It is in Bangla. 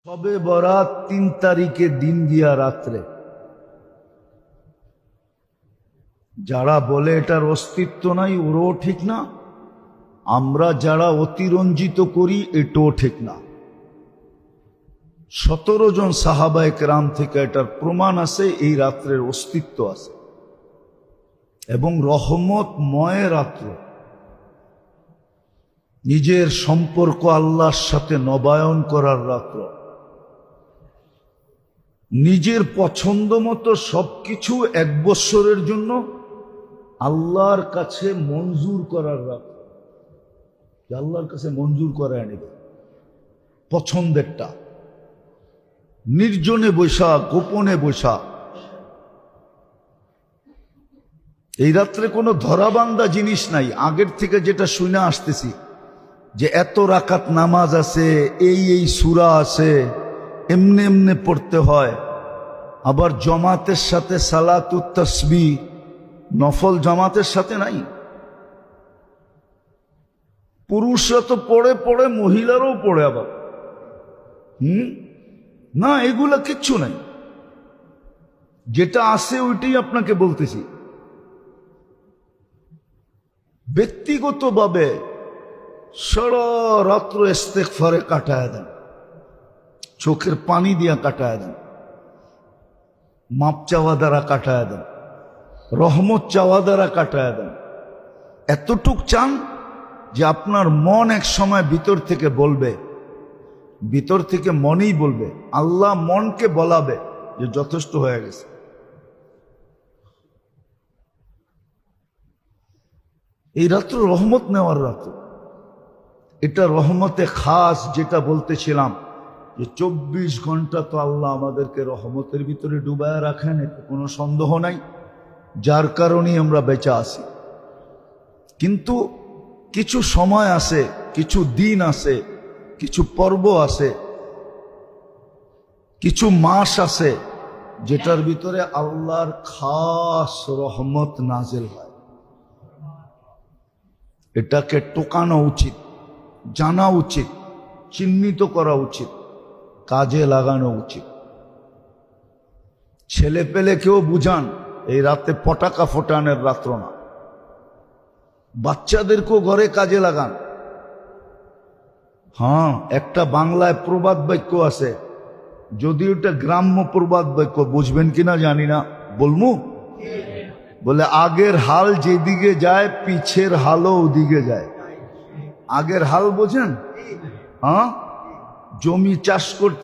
সবে বরাত ৩ তারিখে দিন গিয়া রাত্রে। যারা বলে এটার অস্তিত্ব নাই ওরও ঠিক না, আমরা যারা অতিরঞ্জিত করি এটাও ঠিক না। ১৭ জন সাহাবায়ে কেরাম থেকে এটার প্রমাণ আছে, এই রাত্রের অস্তিত্ব আছে এবং রহমতময় রাত্র। নিজের সম্পর্ক আল্লাহর সাথে নবায়ন করার রাত্র, নিজের পছন্দ মতো সবকিছু ১ বৎসরের জন্য আল্লাহর কাছে মঞ্জুর করার রাত্র। আল্লাহর কাছে মঞ্জুর করায় নেবে পছন্দেরটা, নির্জনে বৈশা, গোপনে বৈশা। এই রাত্রে কোনো ধরাবান্ধা জিনিস নাই। আগের থেকে যেটা শুনে আসতেছি যে এত রাকাত নামাজ আছে, এই সূরা আছে, এমনে এমনে পড়তে হয়। আবার জামাতের সাথে সালাতুত তাসবিহ নফল জামাতের সাথে নাই। পুরুষরা তো পড়ে, মহিলারাও পড়ে আবার। না, এগুলা কিচ্ছু নাই। যেটা আছে ওইটাই আপনাকে বলতেছি। ব্যক্তিগতভাবে সারা রাত্র ইস্তেগফারে কাটায় দেন, চোখের পানি দিয়া কাটায় দেন, মাপ চাওয়া দ্বারা কাটায় দেন, রহমত চাওয়া দ্বারা কাটায় দেন। এতটুক চান যে আপনার মন এক সময় ভিতর থেকে বলবে, ভিতর থেকে মনেই বলবে, আল্লাহ মনকে বলাবে যে যথেষ্ট হয়ে গেছে। এই রাত্র রহমত নেওয়ার রাত্র। এটা রহমতে খাস, যেটা বলতেছিলাম যে ২৪ ঘন্টা তো আল্লাহ আমাদেরকে রহমতের ভিতরে ডুবায় রাখেন, এতে কোনো সন্দেহ নাই, যার কারণেই আমরা বেঁচে আছি। কিন্তু কিছু সময় আছে, কিছু দিন আছে, কিছু পর্ব আছে, কিছু মাস আছে যেটার ভিতরে আল্লাহর খাস রহমত নাজিল হয়। এটাকে টোকানো উচিত, জানা উচিত, চিহ্নিত করা উচিত, কাজে লাগানো উচিত। ছেলে পেলে কেউ বুঝান, এই রাতে পটাকা ফোটানোর রাত্র না। বাচ্চাদেরকেও ঘরে কাজে লাগান। হ্যাঁ, একটা বাংলায় প্রবাদ বাক্য আছে, যদি ওটা গ্রাম্য প্রবাদ বাক্য, বুঝবেন কিনা জানি না, বলমু? বলে আগের হাল যেদিকে যায় পিছের হালও ওদিকে যায়। আগের হাল বোঝেন? হ্যাঁ, জমি চাষ করতে